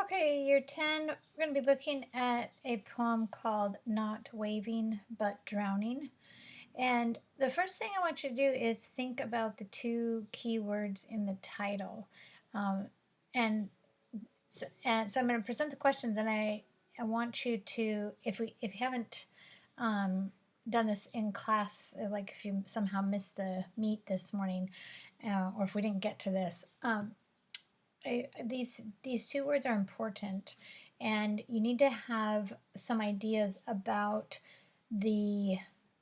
Okay, year 10, we're going to be looking at a poem called Not Waving But Drowning. And the first thing I want you to do is think about the two key words in the title. Um, and so I'm going to present the questions, and I want you to, if you haven't done this in class, like if you somehow missed the meet this morning, or if we didn't get to this, these two words are important, and you need to have some ideas about the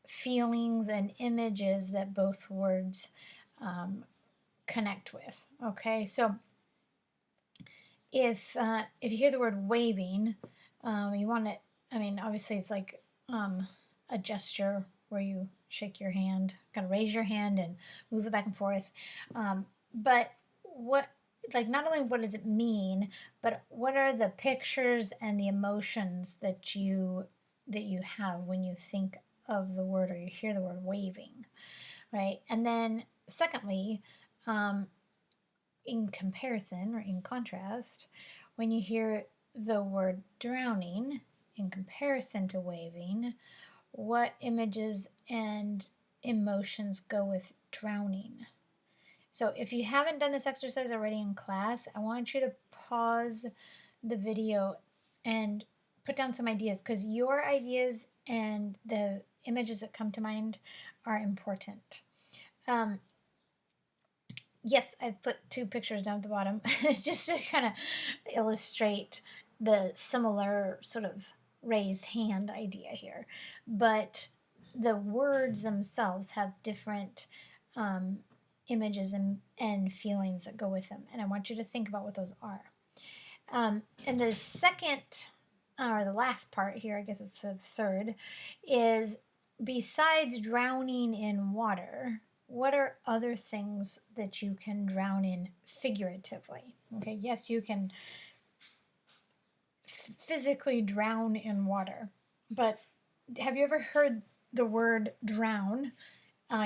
feelings and images that both words connect with. Okay, so if you hear the word waving, you want to. I mean, obviously, it's like a gesture where you shake your hand, kind of raise your hand and move it back and forth. But what, like, not only what does it mean, but what are the pictures and the emotions that you have when you think of the word or you hear the word waving, right? And then, secondly, um, in comparison or in contrast, when you hear the word drowning in comparison to waving, what images and emotions go with drowning? So if you haven't done this exercise already in class, I want you to pause the video and put down some ideas, because your ideas and the images that come to mind are important. Yes, I've put two pictures down at the bottom just to kind of illustrate the similar sort of raised hand idea here. But the words themselves have different images and feelings that go with them. And I want you to think about what those are. And the second, or the last part here, I guess it's the third, is besides drowning in water, what are other things that you can drown in figuratively? Okay, yes, you can physically drown in water, but have you ever heard the word drown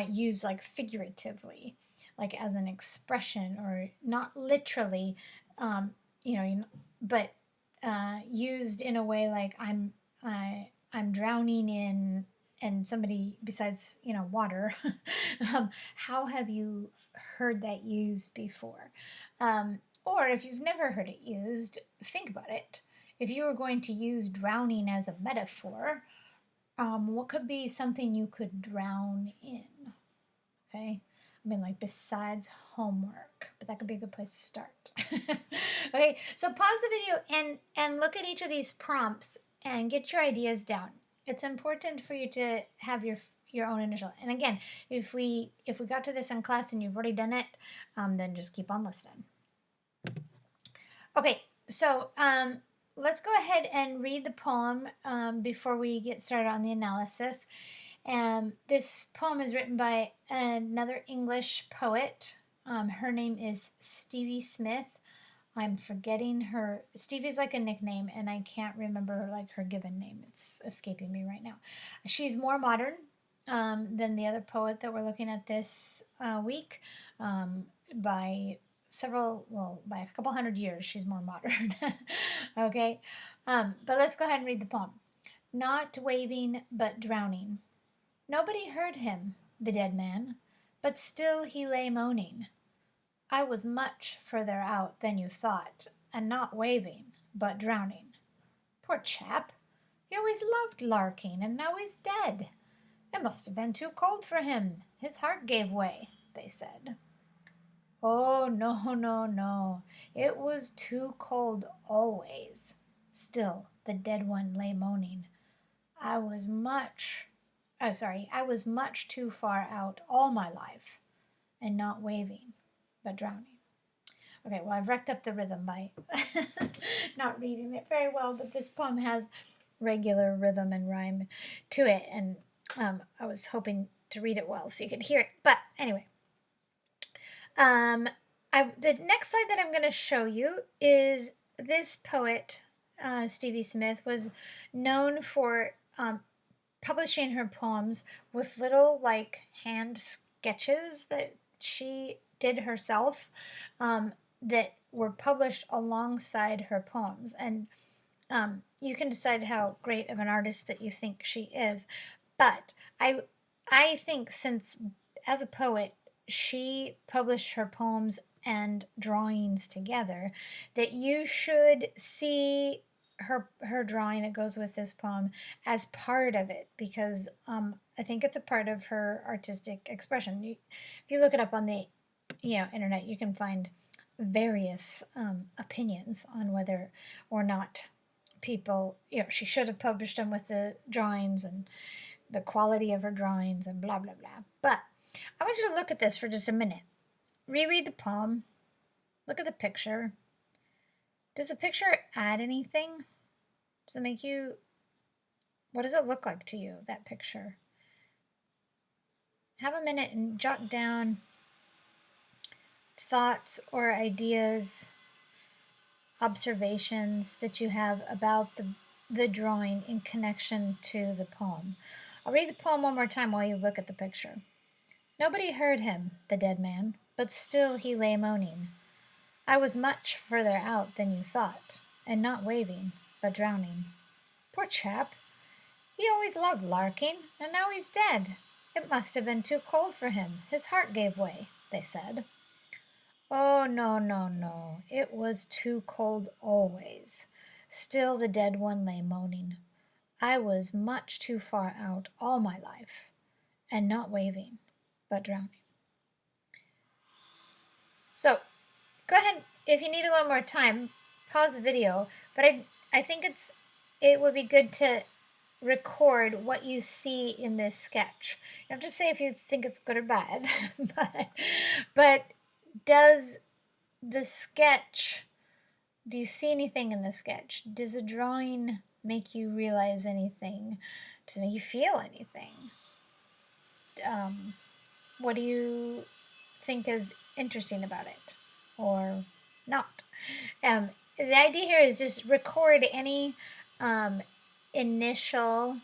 used like figuratively, like as an expression, or not literally, um, but used in a way like I'm drowning in, and somebody besides water. How have you heard that used before? Or if you've never heard it used, think about it. If you were going to use drowning as a metaphor, what could be something you could drown in? Okay, I mean, like, besides homework, but that could be a good place to start. Okay, so pause the video and look at each of these prompts and get your ideas down. It's important for you to have your own initial. And again, if we got to this in class and you've already done it, then just keep on listening. Okay, so let's go ahead and read the poem before we get started on the analysis. This poem is written by another English poet. Her name is Stevie Smith. I'm forgetting her. Stevie's like a nickname, and I can't remember like her given name. It's escaping me right now. She's more modern than the other poet that we're looking at this week, by by a couple hundred years. She's more modern. Okay, but let's go ahead and read the poem. Not waving, but drowning. Nobody heard him, the dead man, but still he lay moaning. I was much further out than you thought, and not waving, but drowning. Poor chap! He always loved larking, and now he's dead. It must have been too cold for him. His heart gave way, they said. Oh, no, no, no. It was too cold always. Still the dead one lay moaning. I was much I was much too far out all my life, and not waving, but drowning. Okay, well, I've wrecked up the rhythm by not reading it very well, but this poem has regular rhythm and rhyme to it, and I was hoping to read it well so you could hear it. But anyway, the next slide that I'm going to show you is this poet, Stevie Smith, was known for publishing her poems with little like hand sketches that she did herself. that were published alongside her poems. And you can decide how great of an artist that you think she is. But I think since as a poet, she published her poems and drawings together, that you should see her drawing that goes with this poem as part of it, because I think it's a part of her artistic expression. If you look it up on the internet, you can find various opinions on whether or not people, she should have published them with the drawings and the quality of her drawings and blah, blah, blah. But I want you to look at this for just a minute. Reread the poem. Look at the picture. Does the picture add anything? Does it make you, what does it look like to you, that picture? Have a minute and jot down thoughts or ideas, observations that you have about the drawing in connection to the poem. I'll read the poem one more time while you look at the picture. Nobody heard him, the dead man, but still he lay moaning. I was much further out than you thought, and not waving, but drowning. Poor chap. He always loved larking, and now he's dead. It must have been too cold for him. His heart gave way, they said. Oh, no, no, no. It was too cold always. Still the dead one lay moaning. I was much too far out all my life, and not waving, but drowning. So, go ahead, if you need a little more time, pause the video, but I think it would be good to record what you see in this sketch. You don't have to say if you think it's good or bad, but does the sketch, do you see anything in the sketch? Does the drawing make you realize anything? Does it make you feel anything? What do you think is interesting about it or not? The idea here is just record any initial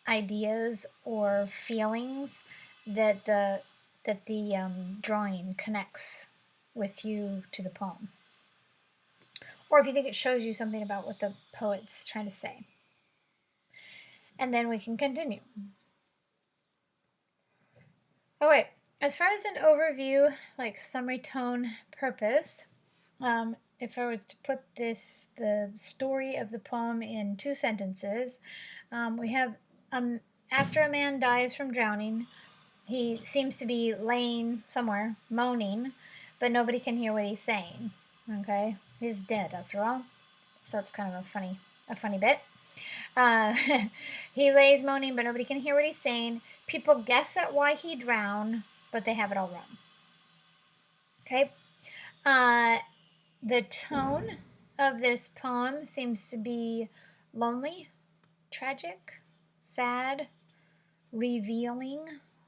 ideas or feelings that the drawing connects with you to the poem, or if you think it shows you something about what the poet's trying to say. And then we can continue. Oh wait, as far as an overview, like summary, tone, purpose, if I was to put the story of the poem in 2 sentences, we have after a man dies from drowning, he seems to be laying somewhere, moaning, but nobody can hear what he's saying. Okay, he's dead after all, so it's kind of a funny bit. He lays moaning, but nobody can hear what he's saying. People guess at why he drowned, but they have it all wrong. Okay. The tone of this poem seems to be lonely, tragic, sad, revealing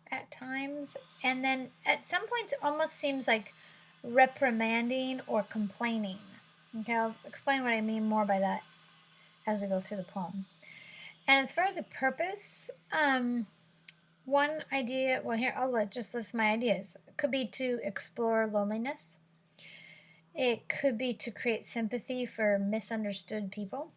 at times, and then at some points it almost seems like reprimanding or complaining. Okay, I'll explain what I mean more by that as we go through the poem. And as far as a purpose, one idea, well here, I'll just list my ideas. It could be to explore loneliness. It could be to create sympathy for misunderstood people.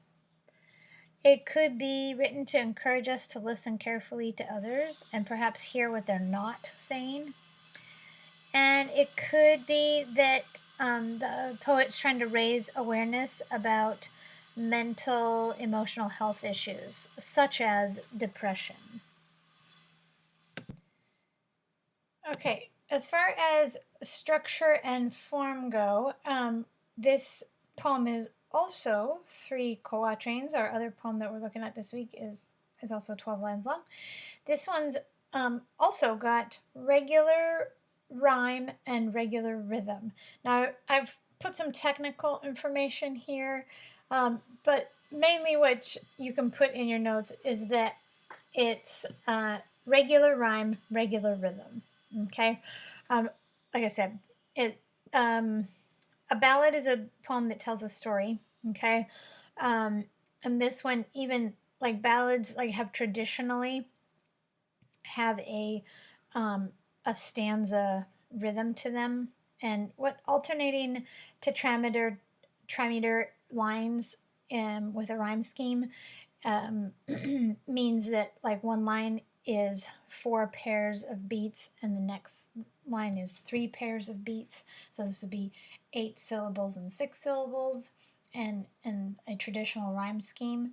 It could be written to encourage us to listen carefully to others and perhaps hear what they're not saying. And it could be that the poet's trying to raise awareness about mental, emotional health issues, such as depression. Okay, as far as structure and form go, this poem is also 3 quatrains. Our other poem that we're looking at this week is also 12 lines long. This one's also got regular rhyme and regular rhythm. Now, I've put some technical information here, but mainly what you can put in your notes is that it's regular rhyme, regular rhythm. Okay, like I said, a ballad is a poem that tells a story. Okay, and this one, even like ballads, like have traditionally have a stanza rhythm to them, And what alternating tetrameter lines with a rhyme scheme means that like one line is 4 pairs of beats and the next line is 3 pairs of beats. So this would be 8 syllables and 6 syllables and a traditional rhyme scheme.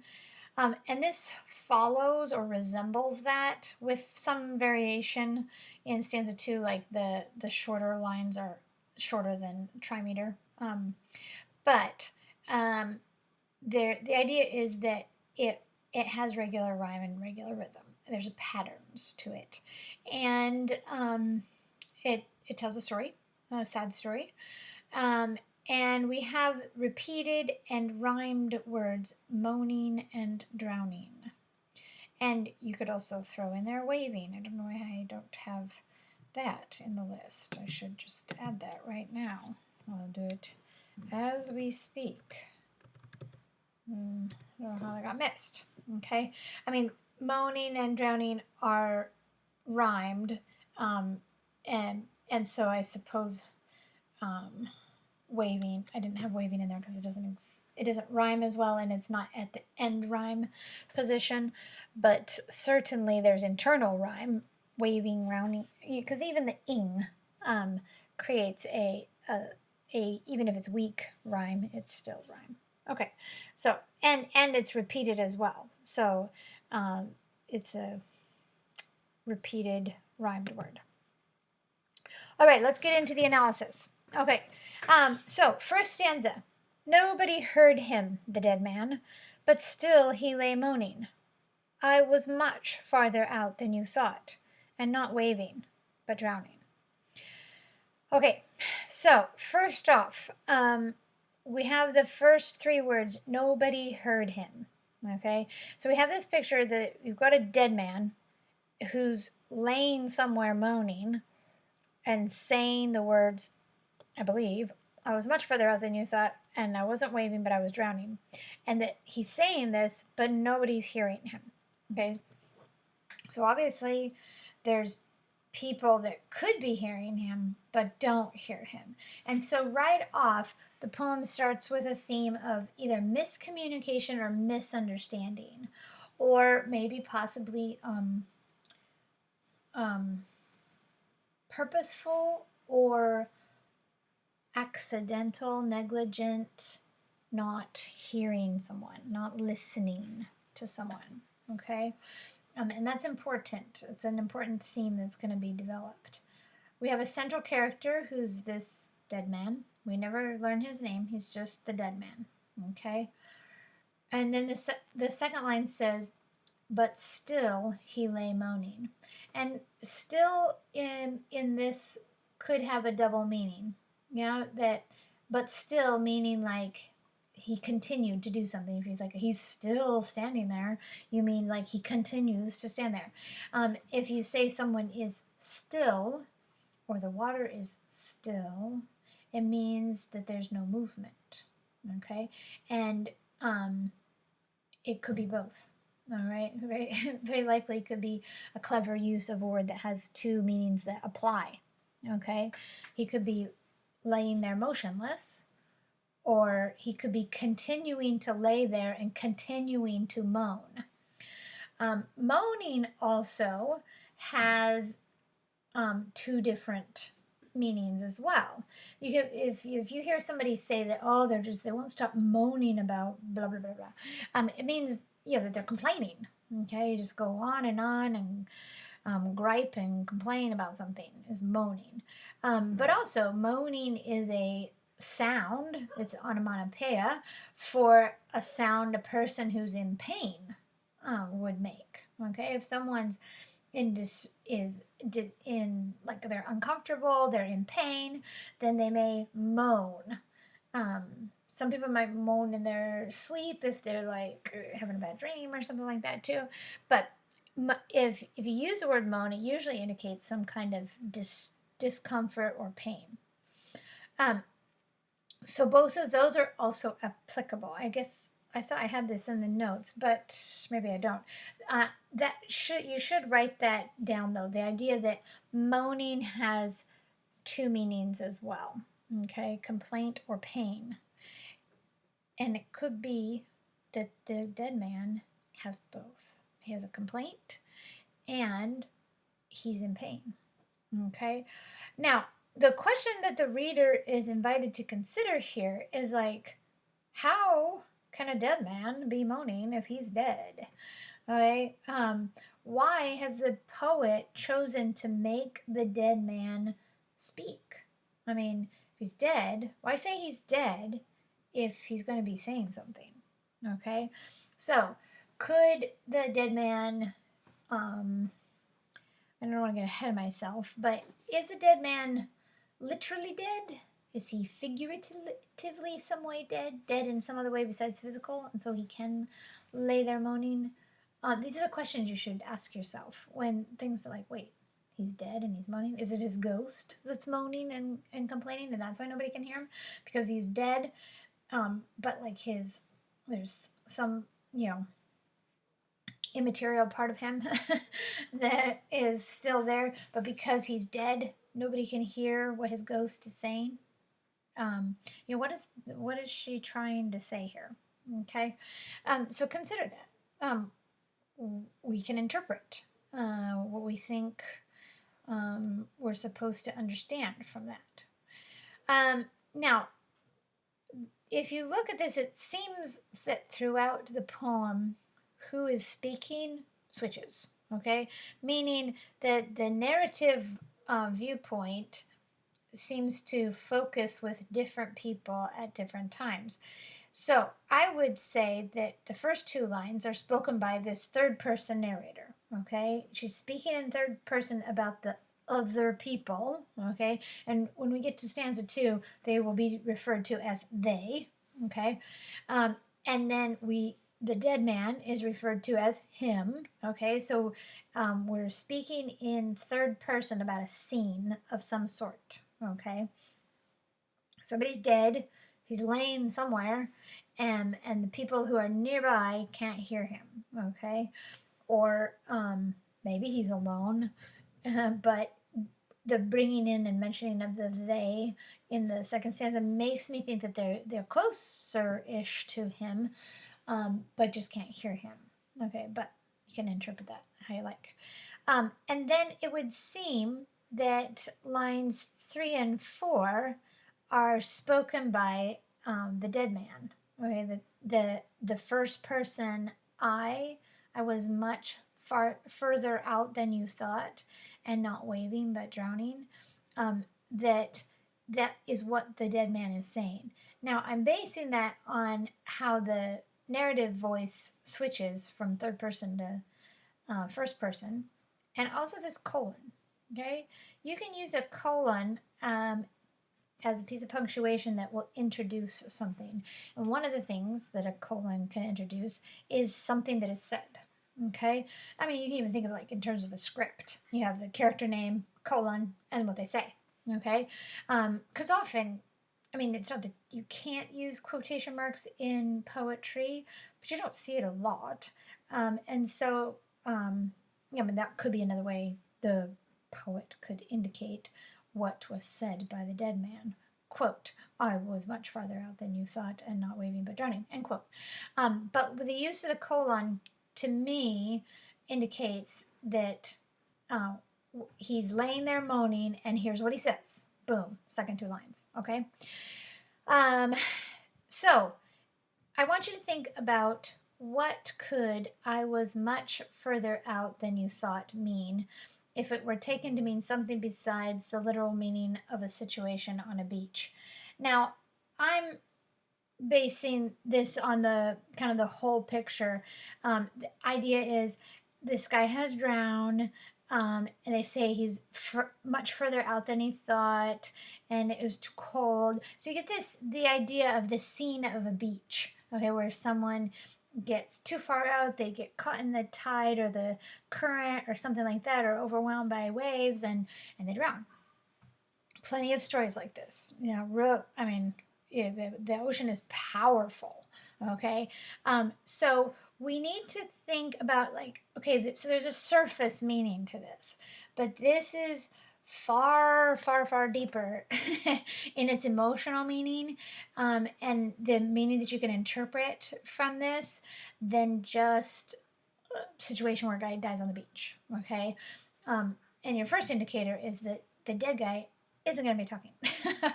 And this follows or resembles that with some variation in stanza 2, like the shorter lines are shorter than trimeter. But the idea is that it has regular rhyme and regular rhythm. There's patterns to it, and it tells a story, a sad story, and we have repeated and rhymed words, moaning and drowning. And you could also throw in there waving. I don't know why I don't have that in the list. I should just add that right now. I'll do it as we speak. I don't know how that got missed. Okay, I mean, moaning and drowning are rhymed, and so I suppose waving. I didn't have waving in there because it doesn't rhyme as well, and it's not at the end rhyme position. But certainly there's internal rhyme, waving, rounding, because even the ing creates a even if it's weak rhyme, it's still rhyme. Okay, so and it's repeated as well. So it's a repeated rhymed word. All right, let's get into the analysis. Okay, so first stanza. Nobody heard him, the dead man, but still he lay moaning. I was much farther out than you thought, and not waving, but drowning. Okay, so first off, we have the first 3 words, nobody heard him. Okay, so we have this picture that you've got a dead man who's laying somewhere moaning and saying the words, I believe, I was much further out than you thought, and I wasn't waving, but I was drowning. And that he's saying this, but nobody's hearing him. Okay, so obviously there's people that could be hearing him but don't hear him. And so right off, the poem starts with a theme of either miscommunication or misunderstanding, or maybe possibly purposeful or accidental, negligent, not hearing someone, not listening to someone. Okay, and that's important. It's an important theme that's going to be developed. We have a central character who's this dead man. We never learn his name. He's just the dead man. Okay, and then the second line says, but still he lay moaning. And still in this could have a double meaning. Yeah, that but still meaning like he continued to do something. If he's like he's still standing there, you mean like he continues to stand there. If you say someone is still, or the water is still, it means that there's no movement. Okay, and it could be both. All right, very likely could be a clever use of a word that has 2 meanings that apply. Okay, he could be laying there motionless, or he could be continuing to lay there and continuing to moan. Moaning also has 2 different meanings as well. You can, if you hear somebody say that, oh, they won't stop moaning about blah blah blah blah, it means that they're complaining. Okay, you just go on and gripe and complain about something is moaning. But also moaning is a sound. It's onomatopoeia for a sound a person who's in pain would make. Okay, if someone's like they're uncomfortable, they're in pain, then they may moan. Some people might moan in their sleep if they're like having a bad dream or something like that too. But if you use the word moan, it usually indicates some kind of discomfort or pain. So both of those are also applicable. I guess I thought I had this in the notes, but maybe I don't. You should write that down though. The idea that moaning has two meanings as well. Okay, complaint or pain. And it could be that the dead man has both. He has a complaint and he's in pain. Okay, now the question that the reader is invited to consider here is like, how can a dead man be moaning if he's dead? Okay, why has the poet chosen to make the dead man speak? I mean, if he's dead, why say he's dead if he's going to be saying something? Okay, so could the dead man, I don't want to get ahead of myself, but is the dead man literally dead? Is he figuratively some way dead? Dead in some other way besides physical, and so he can lay there moaning? These are the questions you should ask yourself when things are like, wait, he's dead and he's moaning? Is it his ghost that's moaning and complaining, and that's why nobody can hear him? Because he's dead, but like there's some, immaterial part of him that is still there, but because he's dead, nobody can hear what his ghost is saying. What is she trying to say here? Okay, so consider that. We can interpret what we think we're supposed to understand from that. Now, if you look at this, it seems that throughout the poem, who is speaking switches, okay? Meaning that the narrative viewpoint seems to focus with different people at different times. So I would say that the first two lines are spoken by this third person narrator, okay? She's speaking in third person about the other people, okay? And when we get to stanza 2, they will be referred to as they, okay? And then the dead man is referred to as him, okay? So we're speaking in third person about a scene of some sort, okay? Somebody's dead, he's laying somewhere, and the people who are nearby can't hear him, okay? Or maybe he's alone, but the bringing in and mentioning of the they in the second stanza makes me think that they're closer-ish to him, but just can't hear him. Okay, but you can interpret that how you like. And then it would seem that lines 3 and 4 are spoken by the dead man. Okay, the first person I was much further out than you thought, and not waving but drowning. That is what the dead man is saying. Now I'm basing that on how the narrative voice switches from third person to first person, and also this colon. Okay, you can use a colon as a piece of punctuation that will introduce something, and one of the things that a colon can introduce is something that is said. Okay, I mean, you can even think of it like in terms of a script. You have the character name, colon, and what they say. Okay, because often, I mean, it's not that you can't use quotation marks in poetry, but you don't see it a lot. And so, I mean, that could be another way the poet could indicate what was said by the dead man. Quote, I was much farther out than you thought and not waving but drowning, end quote. But with the use of the colon, to me, indicates that he's laying there moaning, and here's what he says. Boom, second two lines, okay? So I want you to think about what could I was much further out than you thought mean if it were taken to mean something besides the literal meaning of a situation on a beach. Now, I'm basing this on the kind of the whole picture. The idea is this guy has drowned, and they say he's much further out than he thought, and it was too cold. So you get the idea of the scene of a beach, okay, where someone gets too far out, they get caught in the tide or the current or something like that, or overwhelmed by waves, and they drown. Plenty of stories like this. I mean, the ocean is powerful, okay? So we need to think about, like, okay, so there's a surface meaning to this, but this is far, far, far deeper in its emotional meaning, and the meaning that you can interpret from this than just a situation where a guy dies on the beach. Okay, and your first indicator is that the dead guy isn't going to be talking.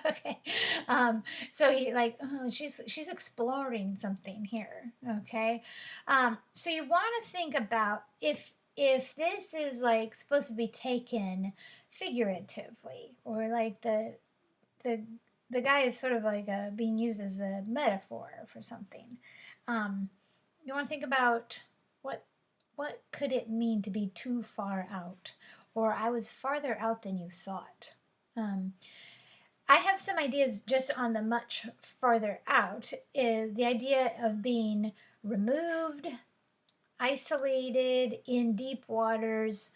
Okay, so he like she's exploring something here. Okay, so you want to think about if this is like supposed to be taken figuratively, or like the the guy is sort of like being used as a metaphor for something. Um, you want to think about what what could it mean to be too far out, or I was farther out than you thought. Um, I have some ideas just on the much farther out. Is the idea of being removed, isolated in deep waters,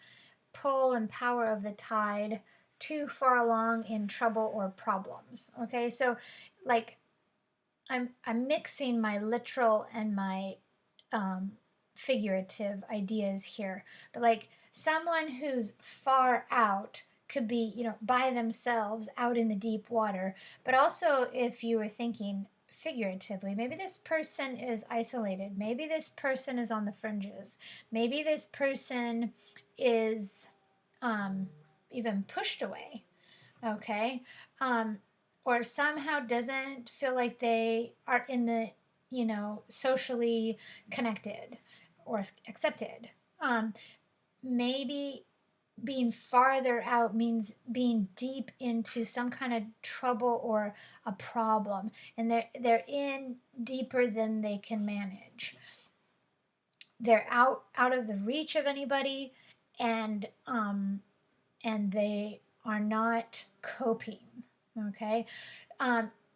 pull and power of the tide, too far along in trouble or problems. Okay, so like I'm mixing my literal and my um, figurative ideas here, but like someone who's far out could be, you know, by themselves out in the deep water, but also if you were thinking figuratively, maybe this person is isolated, maybe this person is on the fringes, maybe this person is um, even pushed away, okay, um, or somehow doesn't feel like they are in the, you know, socially connected or accepted. um, Maybe being farther out means being deep into some kind of trouble or a problem, and they're in deeper than they can manage. They're out of the reach of anybody, and they are not coping. Okay,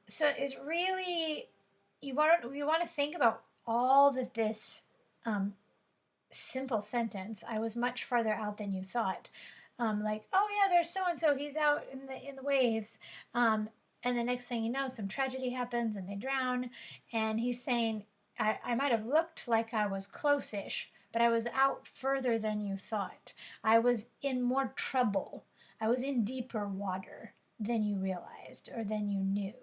so it's really, you want to think about all that this um, simple sentence. I was much farther out than you thought. Like, oh yeah, there's so and so. He's out in the waves. And the next thing you know, some tragedy happens and they drown. And he's saying, I might have looked like I was close-ish, but I was out further than you thought. I was in more trouble. I was in deeper water than you realized or than you knew.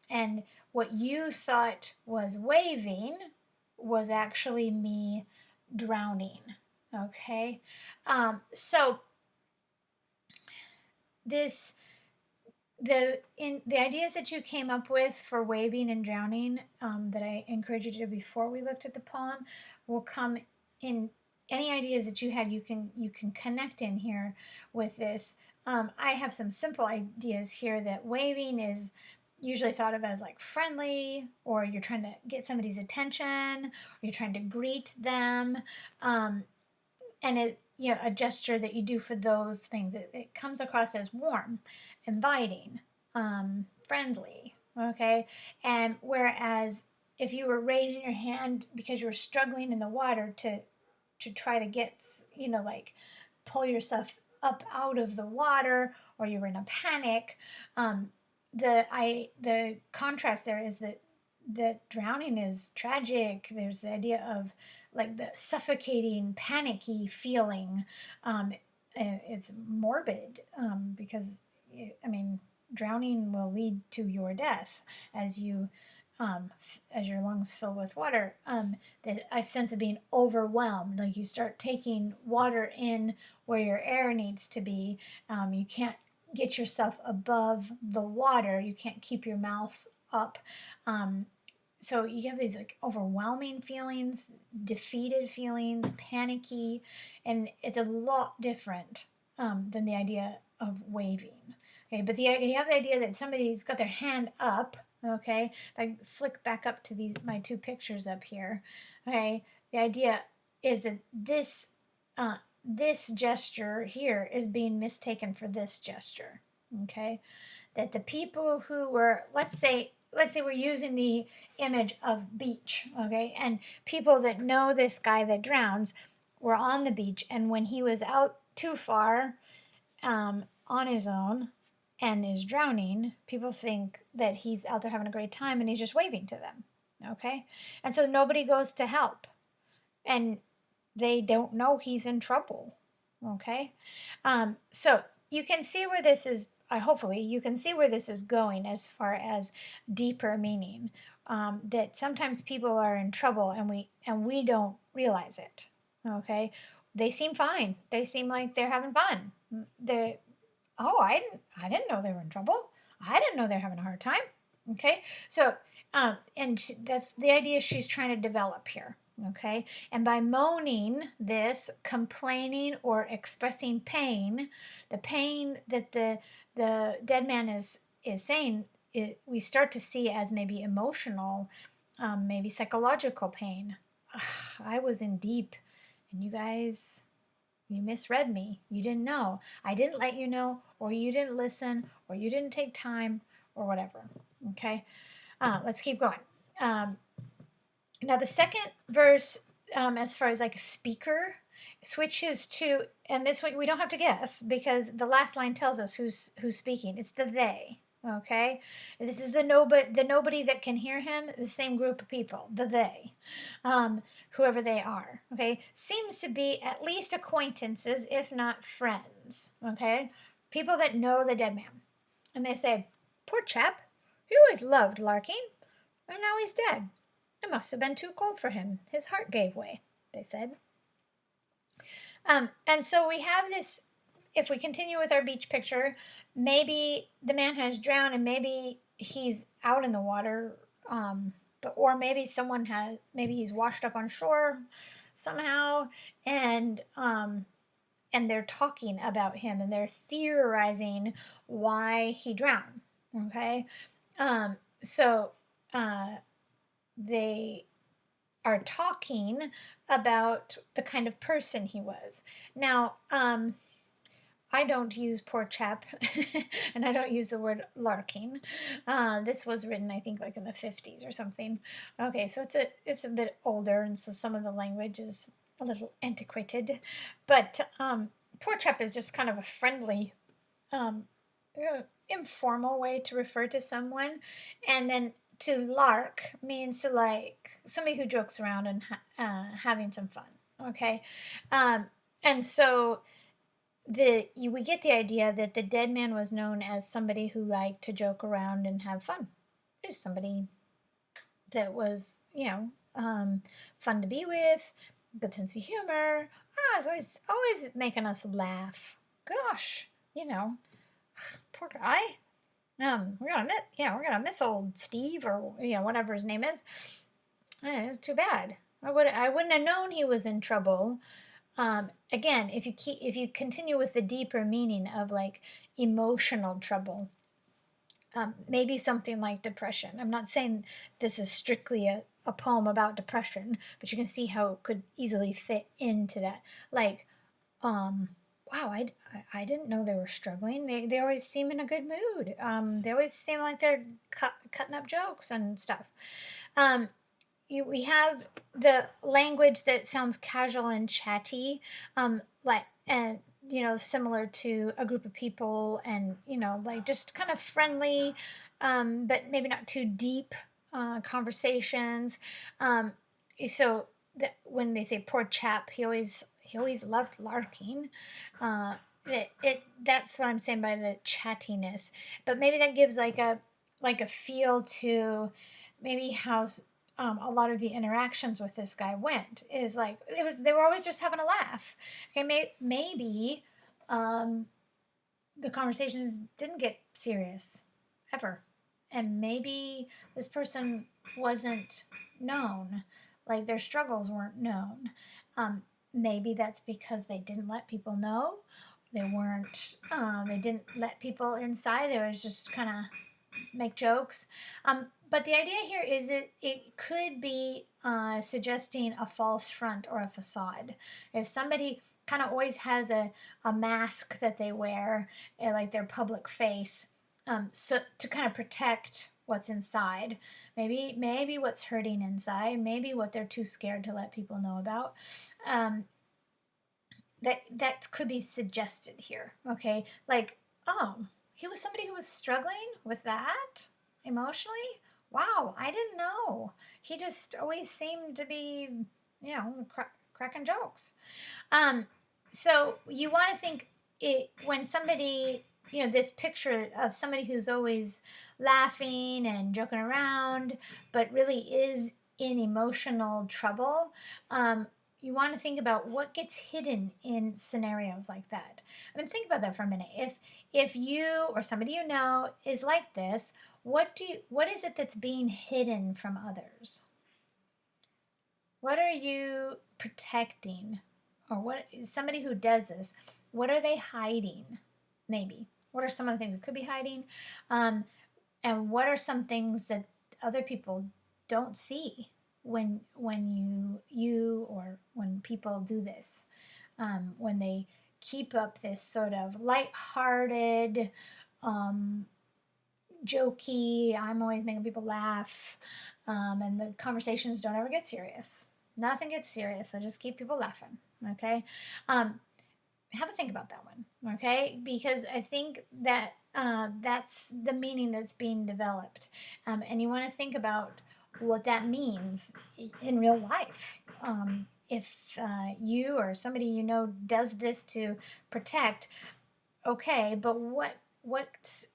And what you thought was waving was actually me drowning. Okay, so this the ideas that you came up with for waving and drowning, that I encourage you to do before we looked at the poem, will come in. Any ideas that you had, you can connect in here with this. I have some simple ideas here that waving is usually thought of as like friendly, or you're trying to get somebody's attention, or you're trying to greet them, and it, you know, a gesture that you do for those things. It comes across as warm, inviting, friendly. Okay, and whereas if you were raising your hand because you were struggling in the water to try to get, you know, like pull yourself up out of the water, or you were in a panic, the contrast there is that drowning is tragic. There's the idea of like the suffocating, panicky feeling. It's morbid, because I mean, drowning will lead to your death as you as your lungs fill with water. A sense of being overwhelmed, like you start taking water in where your air needs to be. You can't get yourself above the water. You can't keep your mouth up. So you have these like overwhelming feelings, defeated feelings, panicky, and it's a lot different than the idea of waving. Okay, but you have the idea that somebody's got their hand up. Okay, if I flick back up to these my two pictures up here. Okay, the idea is that this gesture here is being mistaken for this gesture. Okay, that the people who were, let's say we're using the image of beach, okay, and people that know this guy that drowns were on the beach, and when he was out too far on his own and is drowning, people think that he's out there having a great time and he's just waving to them, okay, and so nobody goes to help, and they don't know he's in trouble, okay, so you can see where this is, hopefully, you can see where this is going as far as deeper meaning. That sometimes people are in trouble and we don't realize it. Okay, they seem fine. They seem like they're having fun. They, oh, I didn't know they were in trouble. I didn't know they're having a hard time. Okay, so that's the idea she's trying to develop here. Okay, and by moaning this, complaining or expressing pain, the pain that the dead man is saying, we start to see as maybe emotional, maybe psychological pain. Ugh, I was in deep, and you guys, you misread me. You didn't know. I didn't let you know, or you didn't listen, or you didn't take time, or whatever. Okay, let's keep going. Now the second verse, as far as like a speaker, switches to, and this one we don't have to guess because the last line tells us who's speaking. It's the they. Okay, this is the nobody that can hear him. The same group of people, the they, whoever they are. Okay, seems to be at least acquaintances, if not friends. Okay, people that know the dead man, and they say, "Poor chap, he always loved larking, and now he's dead. It must have been too cold for him. His heart gave way," they said. And so we have this, if we continue with our beach picture, maybe the man has drowned and maybe he's out in the water, or maybe maybe he's washed up on shore somehow, and they're talking about him and they're theorizing why he drowned. Okay, so they are talking about the kind of person he was. Now, I don't use poor chap, and I don't use the word larking. This was written, I think, like in the 50s or something. Okay, so it's a bit older, and so some of the language is a little antiquated. But poor chap is just kind of a friendly, informal way to refer to someone, and then to lark means to like somebody who jokes around and having some fun. Okay, and so we get the idea that the dead man was known as somebody who liked to joke around and have fun. Just somebody that was, fun to be with, good sense of humor. It's always making us laugh. Gosh, poor guy. We're gonna miss old Steve, or whatever his name is. It's too bad. I wouldn't have known he was in trouble. Again, if you continue with the deeper meaning of like emotional trouble, maybe something like depression. I'm not saying this is strictly a poem about depression, but you can see how it could easily fit into that. Like, wow, I didn't know they were struggling. They always seem in a good mood. They always seem like they're cutting up jokes and stuff. We have the language that sounds casual and chatty, similar to a group of people, and like just kind of friendly, but maybe not too deep conversations. So that when they say poor chap, he always loved larking. That's what I'm saying by the chattiness. But maybe that gives like a feel to maybe how a lot of the interactions with this guy went. Is like they were always just having a laugh. Okay, maybe the conversations didn't get serious ever, and maybe this person wasn't known, like their struggles weren't known. Maybe that's because they didn't let people know. They weren't. They didn't let people inside. They was just kind of make jokes. But the idea here is it could be suggesting a false front or a facade. If somebody kind of always has a mask that they wear, like their public face, so to kind of protect what's inside. Maybe what's hurting inside, maybe what they're too scared to let people know about. That could be suggested here. Okay, like, oh, he was somebody who was struggling with that emotionally. Wow, I didn't know. He just always seemed to be, cracking jokes. So you want to think when somebody, this picture of somebody who's always laughing and joking around, but really is in emotional trouble, you want to think about what gets hidden in scenarios like that. I mean, think about that for a minute. If you or somebody you know is like this, what is it that's being hidden from others? What are you protecting? Or what somebody who does this, what are they hiding? Maybe. What are some of the things it could be hiding? Um, and what are some things that other people don't see when you or when people do this? When they keep up this sort of light-hearted, um, jokey, I'm always making people laugh, and the conversations don't ever get serious. Nothing gets serious. I just keep people laughing. Okay. Have a think about that one. Okay, because I think that that's the meaning that's being developed, and you want to think about what that means in real life. If you or somebody you know does this to protect, okay, but what's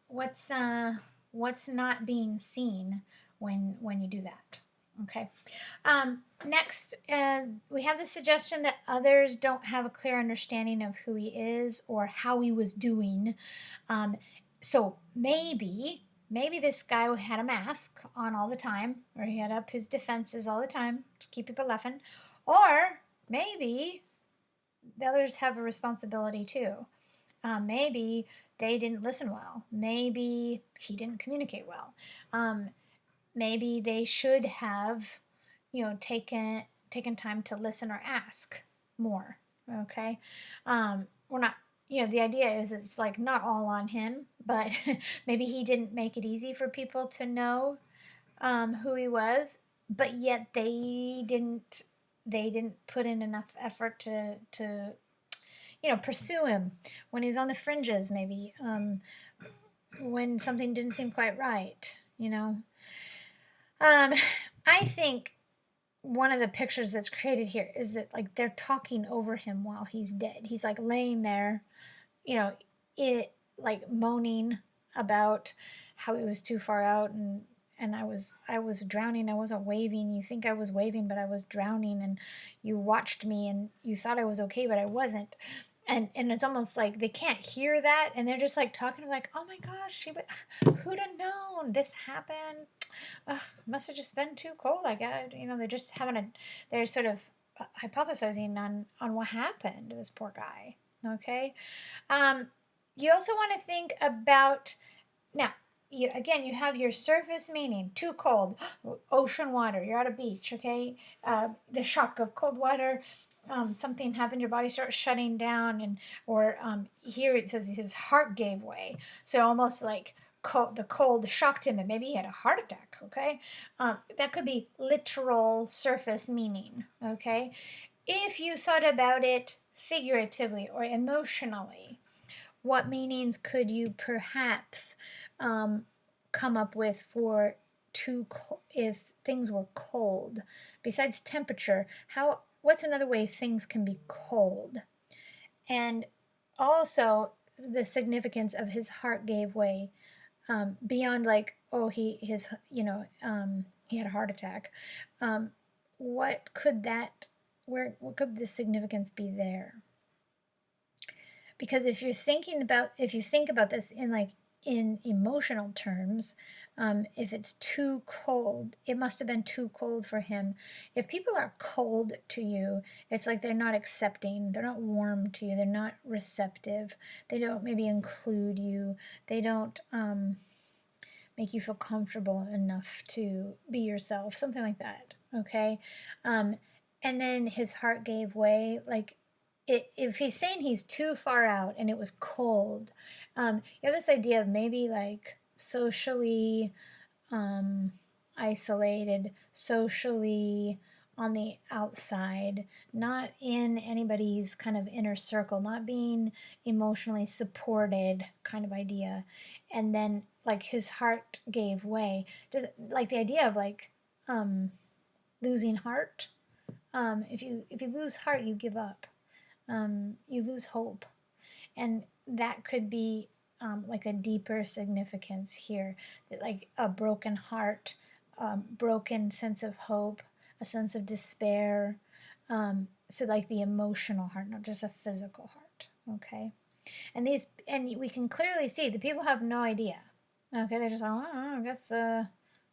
not being seen when you do that? Okay. Next, we have the suggestion that others don't have a clear understanding of who he is or how he was doing. So maybe this guy had a mask on all the time, or he had up his defenses all the time to keep people laughing, or maybe the others have a responsibility too. Maybe they didn't listen well. Maybe he didn't communicate well. Maybe they should have, taken time to listen or ask more. Okay, we're not. The idea is it's like not all on him, but maybe he didn't make it easy for people to know who he was, but yet they didn't put in enough effort to pursue him when he was on the fringes, maybe when something didn't seem quite right. I think one of the pictures that's created here is that like they're talking over him while he's dead. He's like laying there, it like moaning about how he was too far out and I was drowning. I wasn't waving. You think I was waving, but I was drowning, and you watched me and you thought I was okay, but I wasn't. And it's almost like they can't hear that, and they're just like talking like, oh my gosh, who'd have known this happened? Ugh, must have just been too cold. I guess they're just they're sort of hypothesizing on what happened to this poor guy. Okay, you also want to think about now. You have your surface meaning, too cold, ocean water, you're at a beach, okay? The shock of cold water, something happened, your body starts shutting down, or here it says his heart gave way. So almost like the cold shocked him and maybe he had a heart attack, okay? That could be literal surface meaning, okay? If you thought about it figuratively or emotionally, what meanings could you perhaps come up with for if things were cold? Besides temperature, what's another way things can be cold? And also the significance of his heart gave way, beyond like, oh, he had a heart attack. What could the significance be there? Because if you think about this in emotional terms, if it's too cold, it must have been too cold for him. If people are cold to you, it's like they're not accepting, they're not warm to you, they're not receptive, they don't maybe include you, they don't make you feel comfortable enough to be yourself, something like that. Okay, and then his heart gave way, like if he's saying he's too far out and it was cold, you have this idea of maybe like socially isolated, socially on the outside, not in anybody's kind of inner circle, not being emotionally supported kind of idea. And then like his heart gave way. Just like the idea of like losing heart. If you lose heart, you give up. You lose hope. And that could be like a deeper significance here, like a broken heart, broken sense of hope, a sense of despair. So like the emotional heart, not just a physical heart. Okay, and we can clearly see the people have no idea. Okay, they're just like, oh, I guess.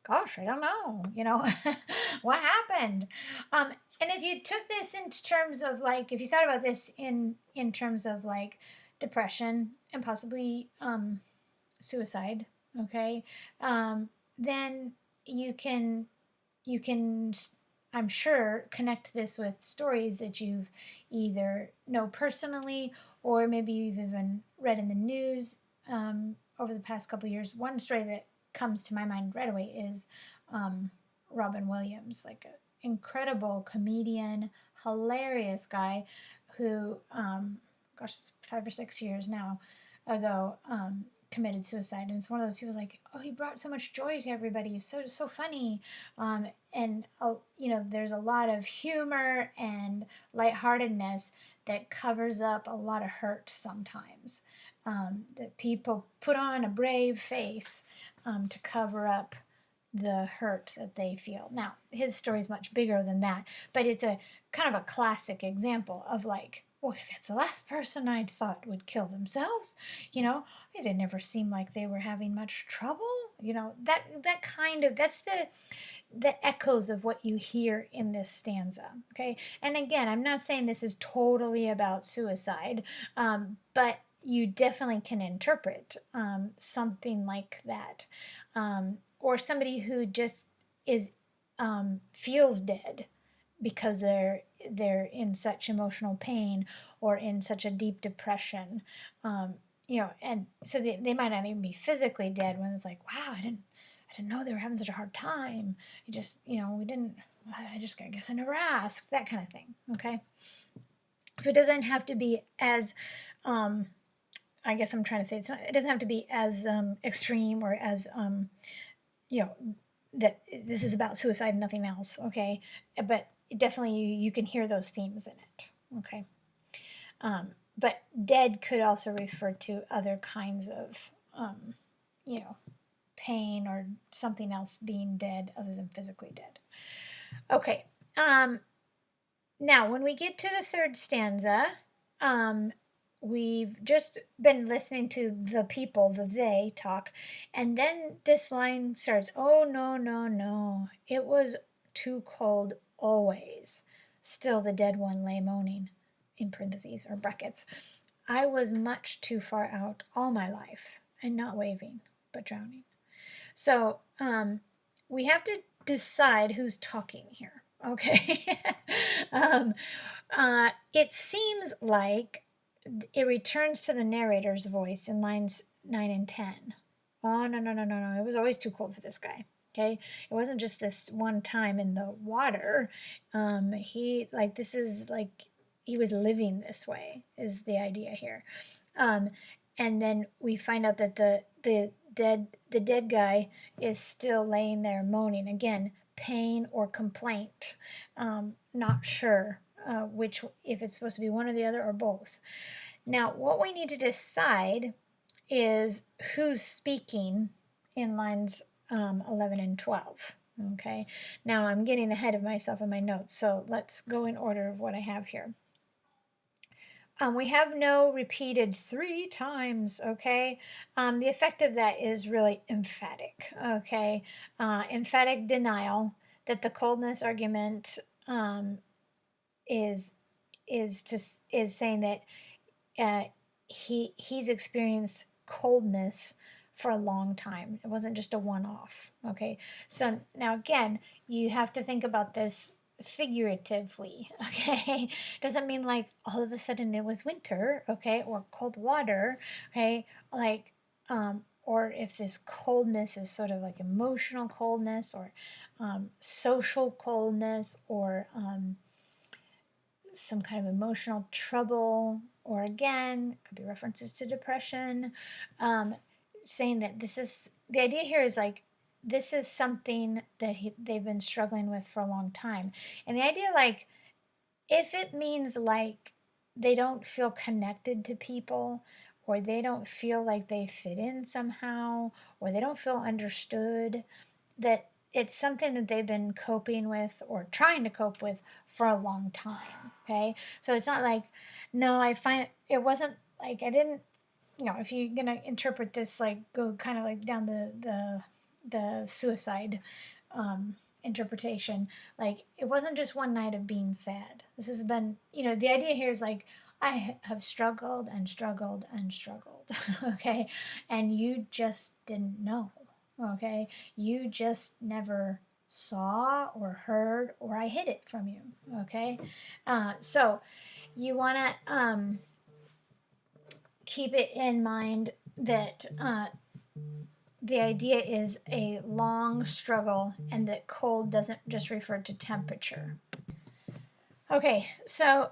Gosh, I don't know, what happened. And if you took this into terms of like, if you thought about this in terms of like depression and possibly suicide, okay, then you can you can I'm sure connect this with stories that you've either know personally or maybe you've even read in the news over the past couple of years. One story that comes to my mind right away is Robin Williams, like an incredible comedian, hilarious guy who, gosh, 5 or 6 years now ago, committed suicide. And it's one of those people like, oh, he brought so much joy to everybody. He's so funny. And there's a lot of humor and lightheartedness that covers up a lot of hurt sometimes. That people put on a brave face to cover up the hurt that they feel. Now, his story is much bigger than that, but it's a kind of a classic example of like, well, if it's the last person I'd thought would kill themselves, it had never seemed like they were having much trouble. That kind of, that's the echoes of what you hear in this stanza. Okay, and again, I'm not saying this is totally about suicide, but you definitely can interpret something like that, or somebody who just is feels dead because they're in such emotional pain or in such a deep depression, and so they might not even be physically dead when it's like, wow, I didn't know they were having such a hard time. It just, we didn't. I guess I never asked, that kind of thing. Okay, so it doesn't have to be as I guess I'm trying to say it doesn't have to be as extreme or as that this is about suicide and nothing else. Okay, but definitely you can hear those themes in it. Okay, but dead could also refer to other kinds of pain or something else being dead other than physically dead. Okay, now when we get to the third stanza, we've just been listening to the people, the they talk, and then this line starts, oh, no, no, no, it was too cold always. Still the dead one lay moaning, in parentheses or brackets. I was much too far out all my life, and not waving, but drowning. So we have to decide who's talking here, okay? It seems like it returns to the narrator's voice in lines 9 and 10. Oh, no, no, no, no, no. It was always too cold for this guy. Okay. It wasn't just this one time in the water. This is like, he was living this way, is the idea here. And then we find out that the dead guy is still laying there moaning. Again, pain or complaint. Not sure which, if it's supposed to be one or the other or both. Now, what we need to decide is who's speaking in lines 11 and 12. Okay, now I'm getting ahead of myself in my notes, so let's go in order of what I have here. We have no repeated 3 times, okay? The effect of that is really emphatic, okay? Emphatic denial that the coldness argument is saying that he's experienced coldness for a long time. It wasn't just a one-off, okay? So now again, you have to think about this figuratively, okay? Doesn't mean like all of a sudden it was winter, okay, or cold water, okay, like or if this coldness is sort of like emotional coldness or social coldness or some kind of emotional trouble, or again, it could be references to depression, saying that this is, the idea here is like, this is something that they've been struggling with for a long time. And the idea, like, if it means like they don't feel connected to people or they don't feel like they fit in somehow, or they don't feel understood, that it's something that they've been coping with or trying to cope with for a long time. Okay. So it's not like, no, I find it wasn't like I didn't, if you're gonna interpret this like go kind of like down the suicide interpretation, like it wasn't just one night of being sad. This has been, the idea here is like I have struggled and struggled and struggled. Okay, and you just didn't know. Okay, you just never saw or heard, or I hid it from you. Okay, so you want to keep it in mind that the idea is a long struggle, and that cold doesn't just refer to temperature. Okay, so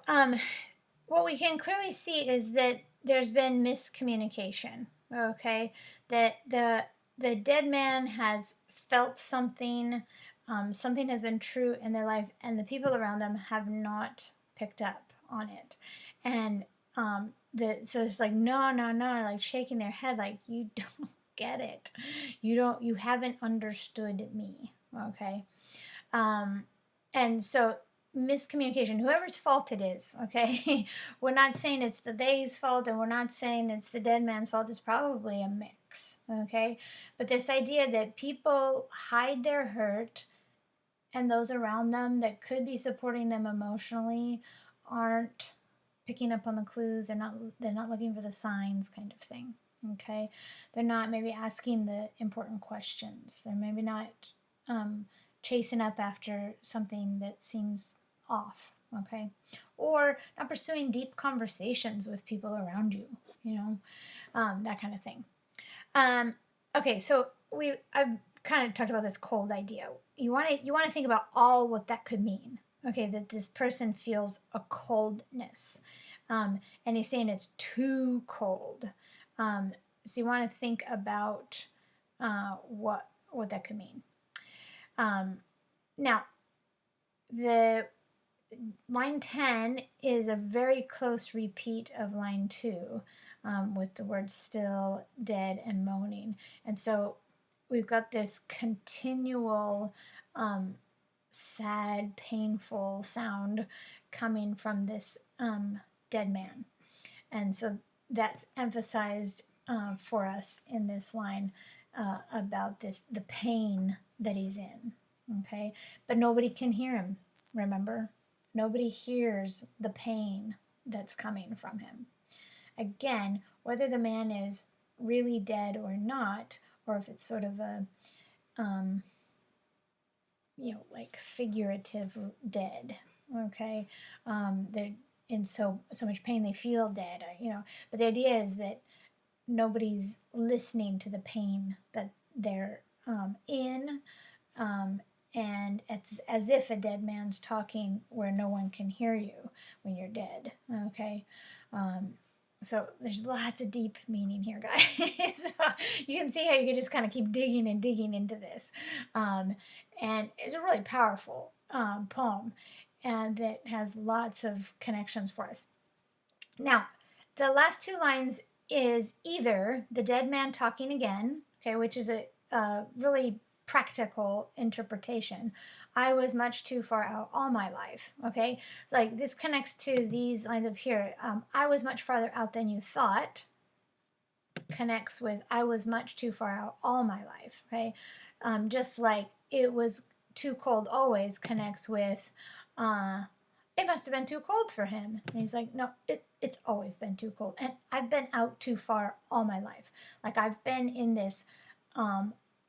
what we can clearly see is that there's been miscommunication. Okay, that the dead man has felt something, something has been true in their life, and the people around them have not picked up on it, and so it's like no, no, no, like shaking their head, like you don't get it, you haven't understood me. Okay, and so miscommunication, whoever's fault it is, okay? We're not saying it's the they's fault, and we're not saying it's the dead man's fault. It's probably a mix, okay? But this idea that people hide their hurt, and those around them that could be supporting them emotionally aren't picking up on the clues. They're not looking for the signs, kind of thing. Okay, they're not maybe asking the important questions. They're maybe not chasing up after something that seems off. Okay, or not pursuing deep conversations with people around you. That kind of thing. Okay, so I've kind of talked about this cold idea. You want to think about all what that could mean. Okay, that this person feels a coldness, and he's saying it's too cold. So you want to think about what that could mean. Now, the line 10 is a very close repeat of line 2, with the words still, dead, and moaning. And so we've got this continual sad, painful sound coming from this dead man. And so that's emphasized for us in this line about the pain that he's in. Okay, but nobody can hear him. Remember, nobody hears the pain that's coming from him. Again, whether the man is really dead or not, or if it's sort of a like figurative dead. Okay, they're in so much pain they feel dead. But the idea is that nobody's listening to the pain that they're in, and it's as if a dead man's talking where no one can hear you when you're dead. Okay, so there's lots of deep meaning here, guys. You can see how you can just kind of keep digging and digging into this, and it's a really powerful poem, and that has lots of connections for us. Now, the last two lines is either the dead man talking again, okay, which is a really practical interpretation. I was much too far out all my life. Okay, so like this connects to these lines up here. I was much farther out than you thought. Connects with I was much too far out all my life. Okay, just like it was too cold always connects with it must have been too cold for him. And he's like, no, it's always been too cold, and I've been out too far all my life. Like I've been in this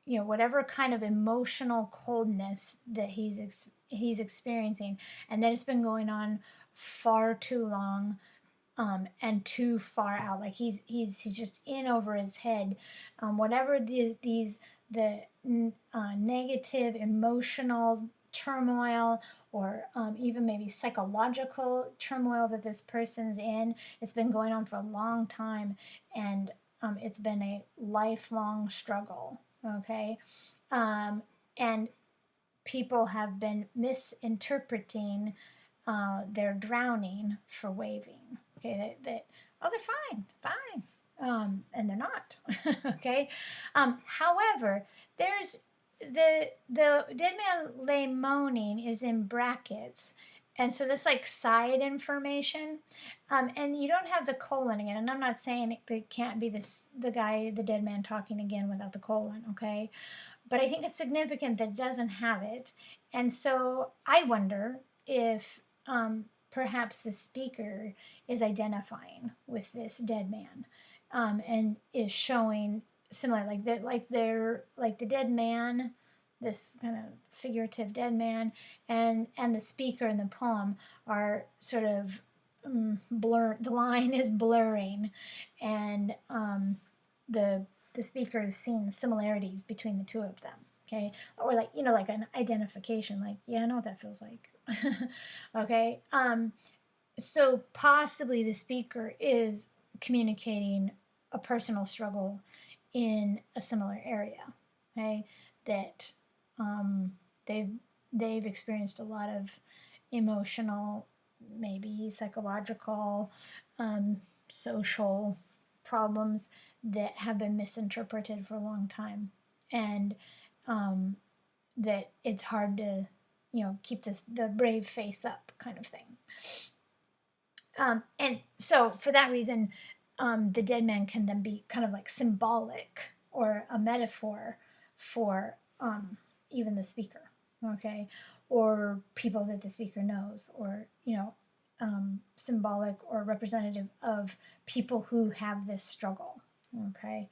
whatever kind of emotional coldness that he's experiencing, and that it's been going on far too long, and too far out. Like he's just in over his head. Whatever the negative emotional turmoil, or even maybe psychological turmoil that this person's in, it's been going on for a long time, and it's been a lifelong struggle. Okay, and people have been misinterpreting their drowning for waving. Okay, that oh, they're fine, and they're not. Okay. However, there's the dead man lay moaning is in brackets, and so that's like side information, and you don't have the colon again. And I'm not saying it can't be the guy, the dead man, talking again without the colon. Okay, but I think it's significant that it doesn't have it, and so I wonder if perhaps the speaker is identifying with this dead man, and is showing similar, like that, like they're like the dead man, this kind of figurative dead man, and the speaker in the poem are sort of blur. The line is blurring, and the speaker is seeing similarities between the two of them. Okay, or like like an identification, like yeah, I know what that feels like. Okay, so possibly the speaker is communicating a personal struggle in a similar area. Okay, that they've experienced a lot of emotional, maybe psychological, social problems that have been misinterpreted for a long time, and that it's hard to keep the brave face up, kind of thing. And so for that reason, the dead man can then be kind of like symbolic or a metaphor for even the speaker, okay, or people that the speaker knows, or symbolic or representative of people who have this struggle, okay.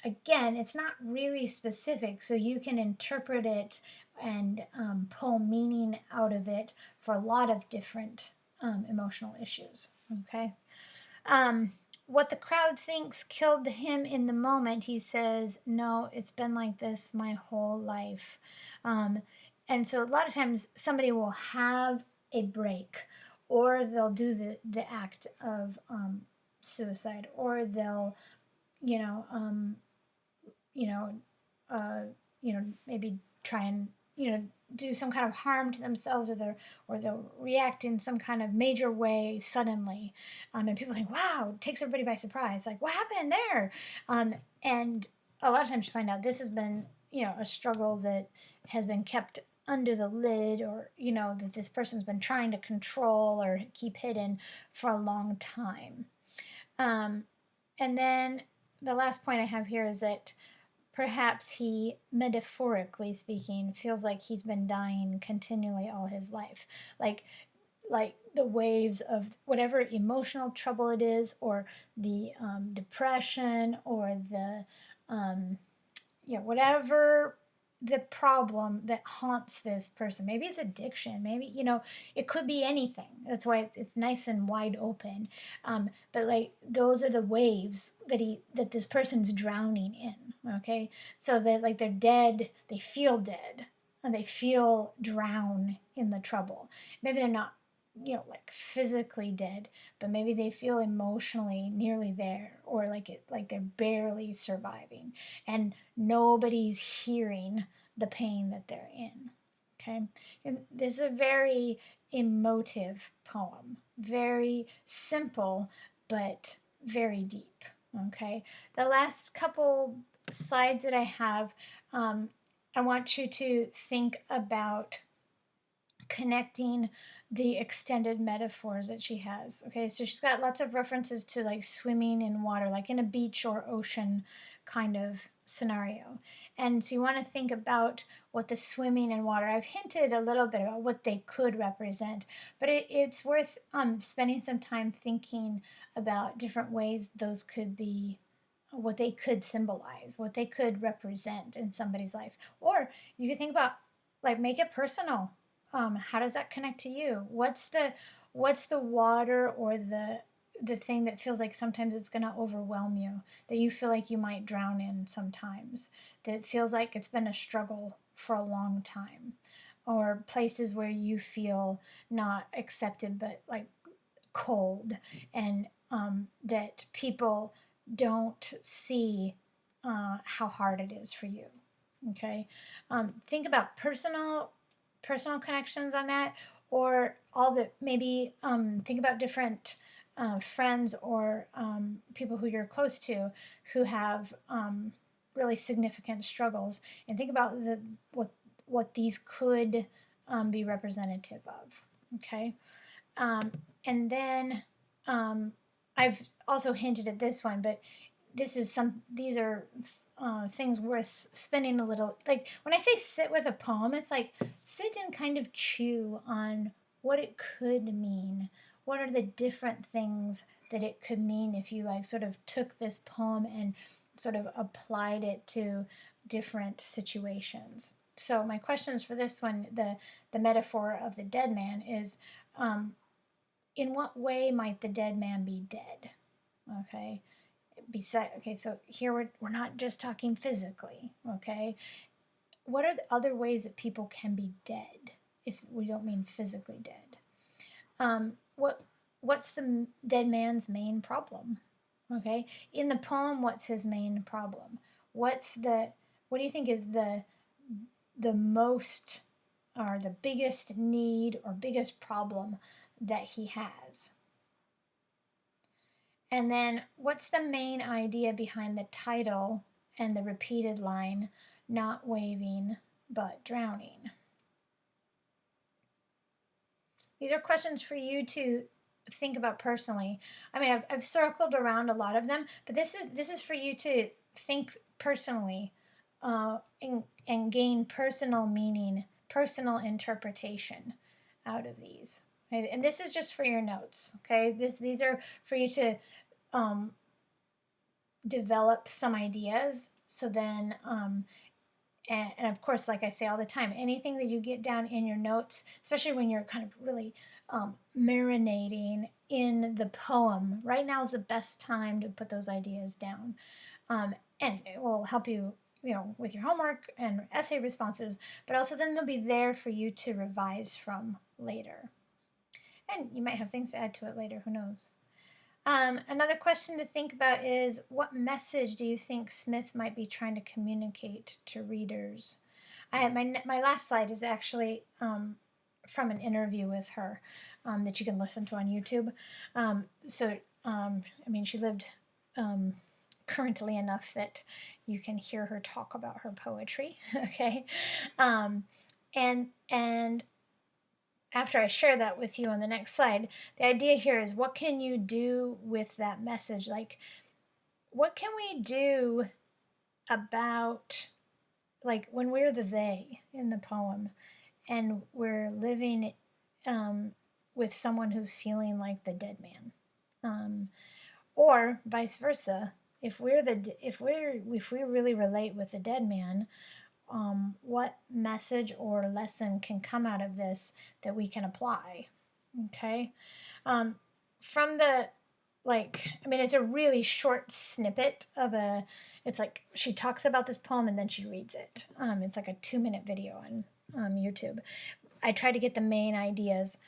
Again, it's not really specific, so you can interpret it and pull meaning out of it for a lot of different emotional issues, okay. What the crowd thinks killed him in the moment, he says, no, it's been like this my whole life. And so a lot of times somebody will have a break, or they'll do the act of suicide, or they'll you know, you know, maybe try and do some kind of harm to themselves, or they'll react in some kind of major way suddenly, and people think, wow, it takes everybody by surprise, like what happened there, and a lot of times you find out this has been a struggle that has been kept under the lid, or that this person's been trying to control or keep hidden for a long time. And then the last point I have here is that perhaps he, metaphorically speaking, feels like he's been dying continually all his life. Like the waves of whatever emotional trouble it is, or the depression, or the whatever the problem that haunts this person. Maybe it's addiction. Maybe it could be anything. That's why it's nice and wide open. But like those are the waves that this person's drowning in. Okay, so that like they're dead. They feel dead, and they feel drown in the trouble. Maybe they're not like physically dead, but maybe they feel emotionally nearly there, or like they're barely surviving, and nobody's hearing the pain that they're in. Okay, and this is a very emotive poem, very simple but very deep. Okay, the last couple slides that I have, I want you to think about connecting the extended metaphors that she has. Okay, so she's got lots of references to like swimming in water, like in a beach or ocean kind of scenario. And so you want to think about what the swimming in water, I've hinted a little bit about what they could represent, but it's worth spending some time thinking about different ways those could be, what they could symbolize, what they could represent in somebody's life. Or you could think about, like, make it personal. How does that connect to you? What's the water, or the thing that feels like sometimes it's going to overwhelm you, that you feel like you might drown in sometimes, that feels like it's been a struggle for a long time, or places where you feel not accepted but like cold, and that people don't see how hard it is for you. Okay, think about personal connections on that, or all the maybe think about different friends or people who you're close to who have really significant struggles, and think about what these could be representative of. Okay, and then I've also hinted at this one, but these are things worth spending a little, like when I say sit with a poem, it's like sit and kind of chew on what it could mean. What are the different things that it could mean if you like sort of took this poem and sort of applied it to different situations. So my questions for this one, the metaphor of the dead man is, in what way might the dead man be dead? Okay, so here we're not just talking physically. Okay, what are the other ways that people can be dead if we don't mean physically dead? What's the dead man's main problem? Okay, in the poem, what's his main problem? What do you think is the most or the biggest need or biggest problem that he has? And then what's the main idea behind the title and the repeated line, not waving but drowning? These are questions for you to think about personally. I mean, I've circled around a lot of them, but this is for you to think personally, and gain personal meaning, personal interpretation out of these. Okay? And this is just for your notes. Okay, these are for you to develop some ideas. So then, and of course, like I say all the time, anything that you get down in your notes, especially when you're kind of really marinating in the poem, right now is the best time to put those ideas down. And it will help you, with your homework and essay responses, but also then they'll be there for you to revise from later. And you might have things to add to it later, who knows? Another question to think about is, what message do you think Smith might be trying to communicate to readers? My last slide is actually from an interview with her that you can listen to on YouTube. She lived currently enough that you can hear her talk about her poetry. Okay, and after I share that with you on the next slide, the idea here is, what can you do with that message? Like, what can we do about, like, when we're the they in the poem and we're living with someone who's feeling like the dead man, or vice versa. If we really relate with the dead man, what message or lesson can come out of this that we can apply? Okay, from the it's a really short snippet of it's like she talks about this poem and then she reads it. It's like a 2-minute video on YouTube. I try to get the main ideas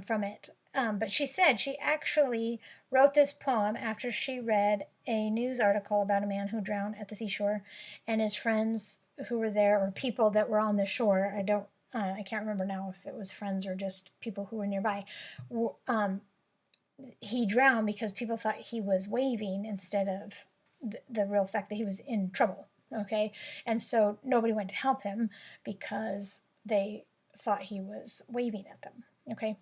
from it. But she said she actually wrote this poem after she read a news article about a man who drowned at the seashore, and his friends who were there, or people that were on the shore, I can't remember now if it was friends or just people who were nearby, he drowned because people thought he was waving instead of the real fact that he was in trouble. Okay, and so nobody went to help him because they thought he was waving at them. Okay,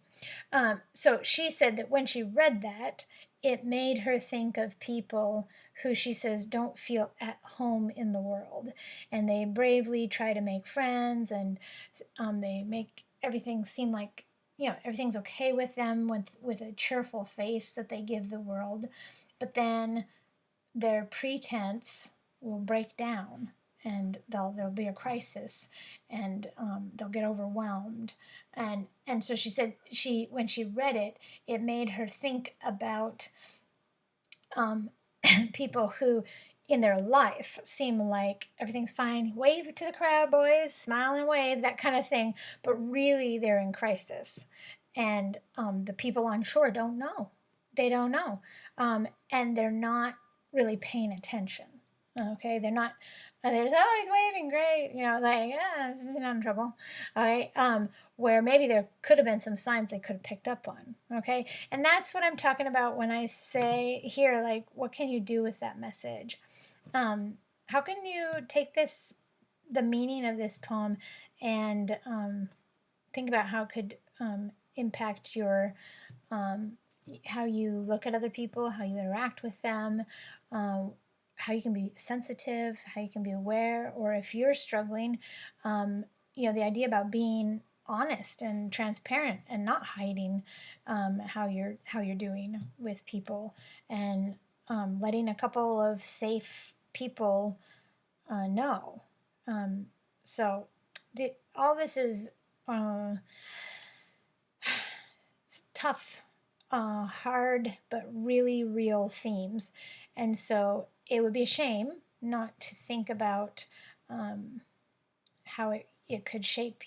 so she said that when she read that, it made her think of people who she says don't feel at home in the world, and they bravely try to make friends, and they make everything seem like everything's okay with them with a cheerful face that they give the world, but then their pretense will break down, and there'll be a crisis, and they'll get overwhelmed, and so she said when she read it, it made her think about people who in their life seem like everything's fine, wave to the crowd, boys, smile and wave, that kind of thing, but really they're in crisis, and the people on shore don't know. They don't know, and they're not really paying attention. Okay, they're not And there's, oh, he's waving, great, like, yeah, he's not in trouble. All right. Where maybe there could have been some signs they could have picked up on. Okay. And that's what I'm talking about when I say here, like, what can you do with that message? How can you take the meaning of this poem, and think about how it could impact your how you look at other people, how you interact with them, how you can be sensitive, how you can be aware, or if you're struggling, the idea about being honest and transparent and not hiding how you're doing with people, and letting a couple of safe people know. So all this is uh, tough, hard, but really real themes. And so it would be a shame not to think about how it could shape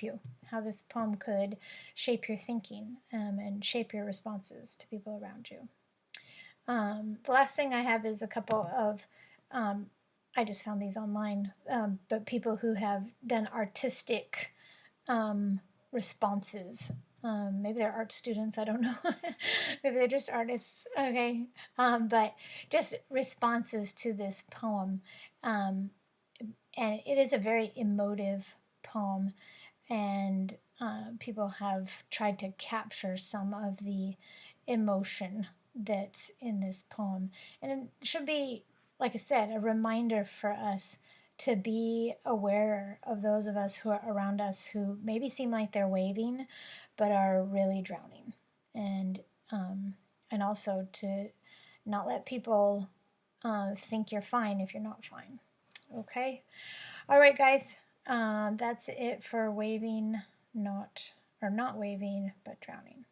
you, how this poem could shape your thinking, and shape your responses to people around you. The last thing I have is a couple of, I just found these online, but people who have done artistic responses. Maybe they're art students, I don't know. Maybe they're just artists, okay? But just responses to this poem. And it is a very emotive poem, and people have tried to capture some of the emotion that's in this poem. And it should be, like I said, a reminder for us to be aware of those of us who are around us who maybe seem like they're waving, but are really drowning. And also to not let people think you're fine if you're not fine. Okay? All right, guys. That's it for waving, not waving, but drowning.